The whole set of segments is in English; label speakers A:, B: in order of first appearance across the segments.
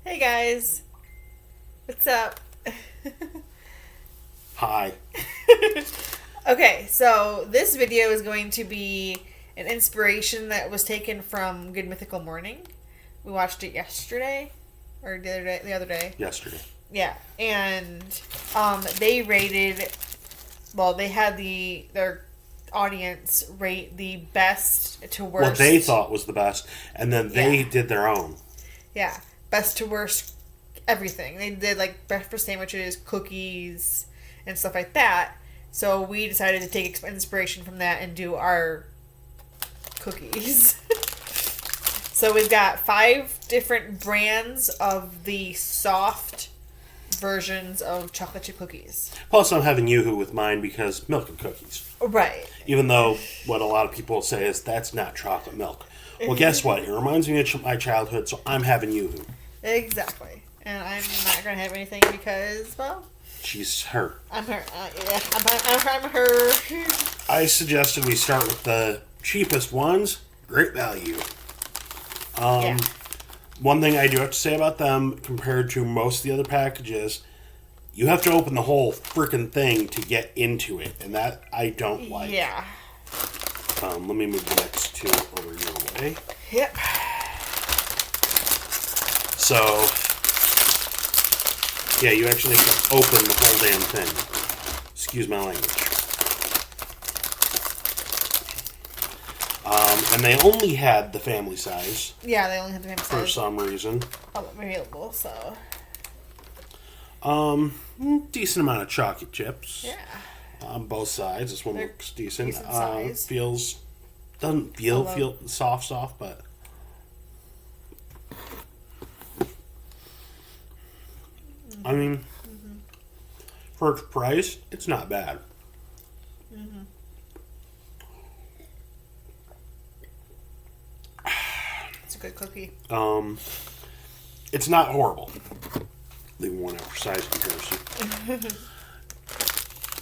A: Hey guys, what's up?
B: Hi.
A: Okay, so this video is going to be an inspiration that was taken from Good Mythical Morning. We watched it yesterday or the other day.
B: Yesterday.
A: Yeah, and they rated. Well, they had their audience rate the best to worst.
B: What they thought was the best, and then they did their own.
A: Yeah, best to worst everything. They did like breakfast sandwiches, cookies, and stuff like that. So we decided to take inspiration from that and do our cookies. So we've got 5 different brands of the soft versions of chocolate chip cookies.
B: Plus, I'm having Yoo-hoo with mine because milk and cookies.
A: Right.
B: Even though what a lot of people say is that's not chocolate milk. Well, guess what? It reminds me of my childhood, so I'm having Yoo-hoo.
A: Exactly. And I'm not going to have anything because, well...
B: She's her.
A: I'm her. Yeah, I'm her.
B: I suggested we start with the cheapest ones. Great value.
A: Yeah.
B: One thing I do have to say about them, compared to most of the other packages, you have to open the whole freaking thing to get into it, and that I don't like.
A: Yeah.
B: Let me move the next 2 over your way.
A: Yep.
B: So, yeah, you actually have to open the whole damn thing. Excuse my language. And they only had the family size.
A: Yeah, they only had the family size.
B: For some reason.
A: Available, so.
B: Decent amount of chocolate chips.
A: Yeah.
B: On both sides. This one looks decent.
A: Decent size.
B: Doesn't feel soft, but. I mean, for its price, it's not bad.
A: Mm-hmm. It's a good cookie.
B: It's not horrible. Leave one out for size comparison.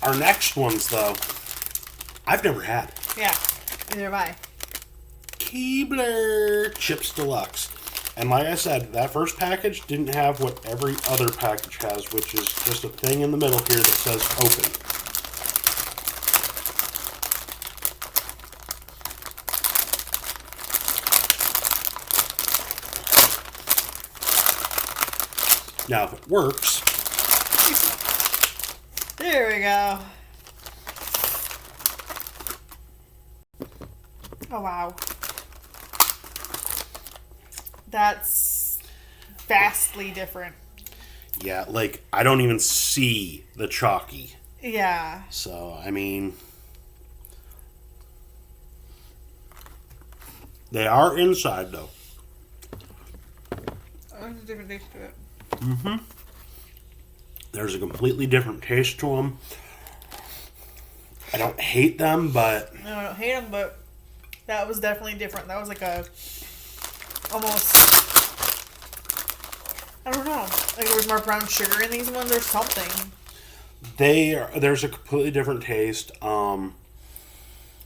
B: Our next ones, though, I've never had.
A: Yeah, neither have I.
B: Keebler Chips Deluxe. And like I said, that first package didn't have what every other package has, which is just a thing in the middle here that says open. Now, if it works...
A: There we go. Oh, wow. That's vastly different.
B: Yeah, like, I don't even see the chalky.
A: Yeah.
B: So, I mean... They are inside, though.
A: There's a different taste to it.
B: Mm-hmm. There's a completely different taste to them. I don't hate them, but...
A: No, I don't hate them, but that was definitely different. That was like a... Almost... I don't know. Like there was more brown sugar in these ones or something.
B: There's a completely different taste.
A: They're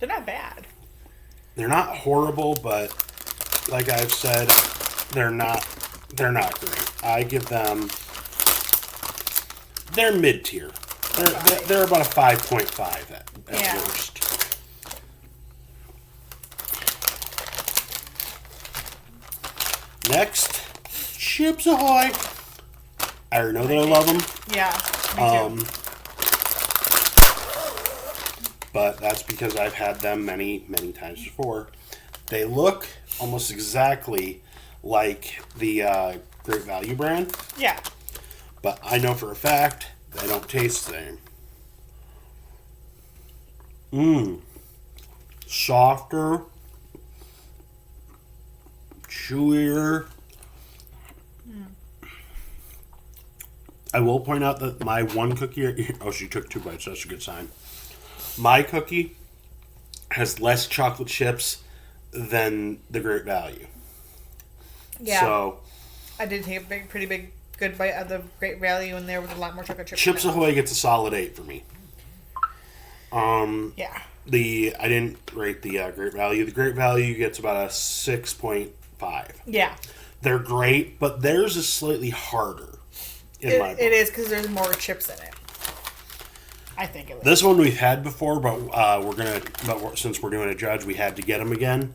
A: not bad.
B: They're not horrible, but like I've said, they're not great. I give them... They're mid-tier. They're about a 5.5 at worst. Next, Chips Ahoy. I already know that I love them.
A: Yeah, me too.
B: But that's because I've had them many, many times before. They look almost exactly like the Great Value brand.
A: Yeah.
B: But I know for a fact they don't taste the same. Softer. Chewier. I will point out that my one cookie... Oh, she took 2 bites. That's a good sign. My cookie has less chocolate chips than the Great Value.
A: Yeah.
B: So...
A: I did take a pretty good bite of the Great Value in there with a lot more chocolate chips.
B: Chips Ahoy gets a solid 8 for me.
A: Yeah.
B: I didn't rate the Great Value. The Great Value gets about a 6.5.
A: Yeah.
B: They're great, but theirs is slightly harder.
A: It is because there's more chips in it. I think it was.
B: This one we've had before, but since we're doing a judge, we had to get them again.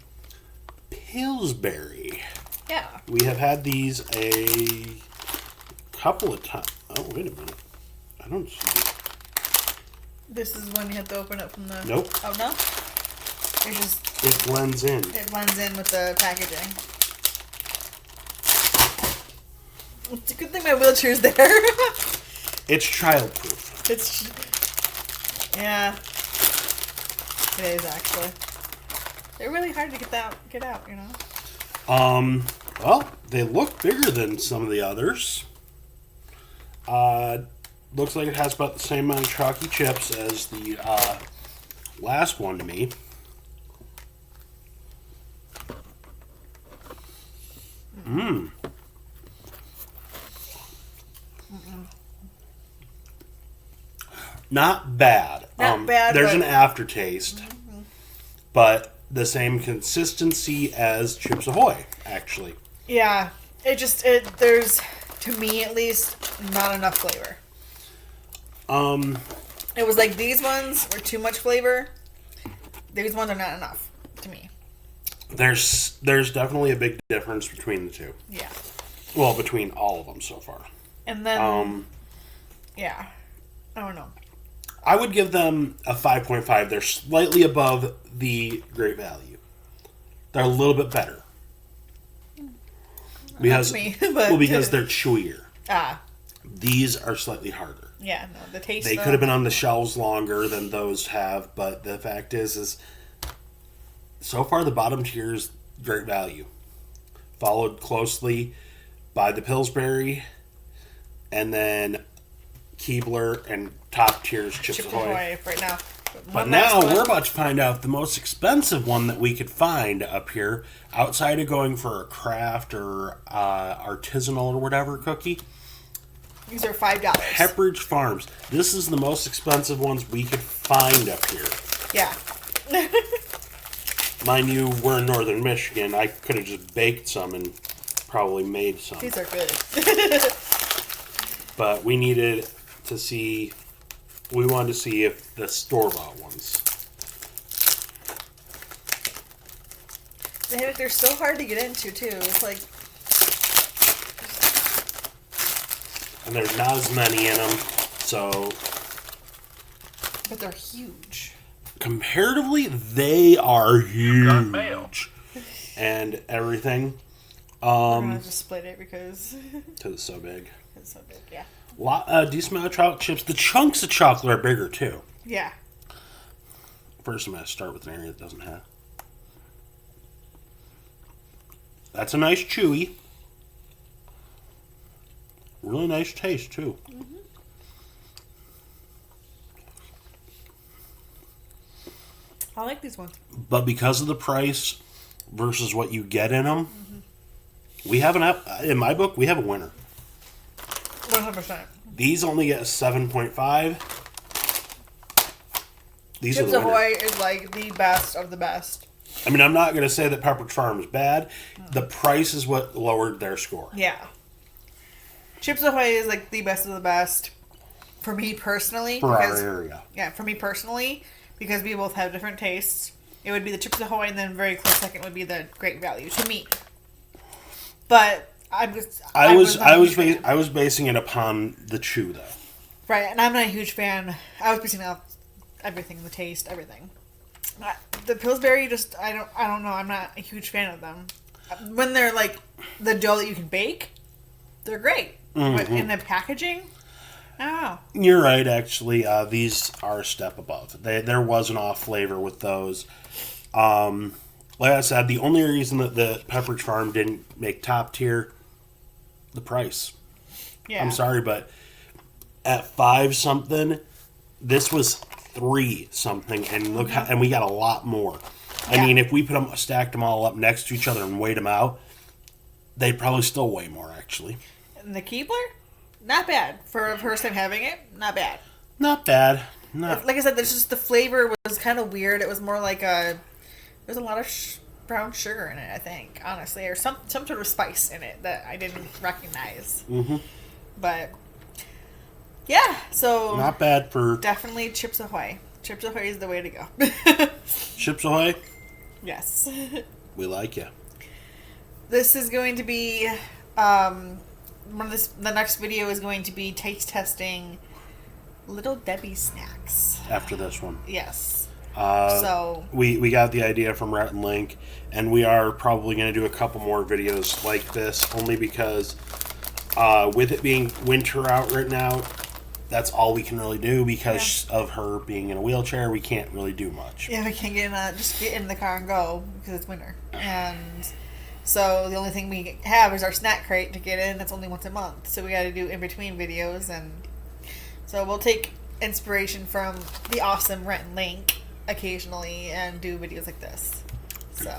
B: Pillsbury.
A: Yeah.
B: We have had these a couple of times. Oh, wait a minute. I don't see it.
A: This is when you have to open it from the...
B: Nope.
A: Oh, no? It's just...
B: It blends in.
A: It blends in with the packaging. It's a good thing my wheelchair's there.
B: It's childproof.
A: It's... Yeah. It is, actually. They're really hard to get out, you know?
B: Well, they look bigger than some of the others. Looks like it has about the same amount of chalky chips as the last one to me. Mmm. Not bad.
A: Not bad.
B: There's an aftertaste, but the same consistency as Chips Ahoy, actually.
A: Yeah. There's, to me at least, not enough flavor. It was like these ones were too much flavor. These ones are not enough to me.
B: There's definitely a big difference between the two.
A: Yeah.
B: Well, between all of them so far.
A: And then, yeah, I don't know.
B: I would give them a 5.5. They're slightly above the Great Value. They're a little bit better. Because, because they're chewier.
A: Ah.
B: These are slightly harder.
A: Yeah, no, the taste.
B: They could have been on the shelves longer than those have, but the fact is so far the bottom tier is Great Value, followed closely by the Pillsbury, and then Keebler, and top tiers Chips Ahoy.
A: Right now.
B: But now we're about to find out the most expensive one that we could find up here, outside of going for a craft or artisanal or whatever cookie.
A: These are $5.
B: Pepperidge Farms. This is the most expensive ones we could find up here.
A: Yeah.
B: Mind you, we're in northern Michigan. I could have just baked some and probably made some.
A: These are good.
B: But we needed to see... We wanted to see if the store-bought ones.
A: They're so hard to get into, too. It's like...
B: And there's not as many in them, so...
A: But they're huge.
B: Comparatively, they are huge. And everything.
A: I'm going to just split it because
B: it's so big.
A: It's so big, yeah.
B: Decent amount of chocolate chips. The chunks of chocolate are bigger, too.
A: Yeah.
B: First, I'm going to start with an area that doesn't have. That's a nice chewy. Really nice taste, too.
A: Mm-hmm. I like these ones.
B: But because of the price versus what you get in them, we have in my book, we have a winner.
A: 100%.
B: These only get a 7.5. These
A: Chips
B: are the winner.
A: Ahoy is like the best of the best.
B: I mean, I'm not going to say that Pepperidge Farm is bad. The price is what lowered their score.
A: Yeah. Chips Ahoy is like the best of the best for me personally.
B: For our area.
A: Yeah, for me personally, because we both have different tastes. It would be the Chips Ahoy, and then very close second would be the Great Value to me. But I was
B: basing it upon the chew though.
A: Right, and I'm not a huge fan. I was basing it off everything, the taste, everything. The Pillsbury, I don't know. I'm not a huge fan of them. When they're like the dough that you can bake, they're great.
B: Mm-hmm.
A: But in the packaging, I don't know.
B: You're right. Actually, these are a step above. There was an off flavor with those. Like I said, the only reason that the Pepperidge Farm didn't make top tier, the price.
A: Yeah.
B: I'm sorry, but at 5 something, this was 3 something, and look how, and we got a lot more. I mean, if we stacked them all up next to each other and weighed them out, they'd probably still weigh more. Actually,
A: and the Keebler, not bad for a first time having it. Not bad.
B: Not bad. No.
A: Like I said, there's just the flavor was kind of weird. It was more like there's a lot of brown sugar in it, I think, honestly, or some sort of spice in it that I didn't recognize.
B: Mm-hmm.
A: But yeah, so
B: not bad for
A: definitely Chips Ahoy. Chips Ahoy is the way to go.
B: Chips Ahoy.
A: Yes.
B: We like you.
A: This is going to be the next video is going to be taste testing Little Debbie snacks.
B: After this one.
A: Yes.
B: So we got the idea from Rhett and Link, and we are probably going to do a couple more videos like this, only because with it being winter out right now, that's all we can really do because of her being in a wheelchair. We can't really do much.
A: Yeah, we can't just get in the car and go because it's winter. And so the only thing we have is our snack crate to get in. That's only once a month. So we got to do in-between videos. And so we'll take inspiration from the awesome Rhett and Link occasionally and do videos like this. So.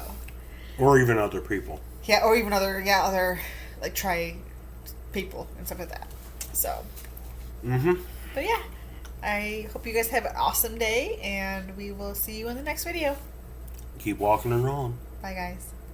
B: Or even other people.
A: Yeah, or even other like try people and stuff like that. So.
B: Mm-hmm.
A: But yeah, I hope you guys have an awesome day, and we will see you in the next video.
B: Keep walking and rolling.
A: Bye, guys.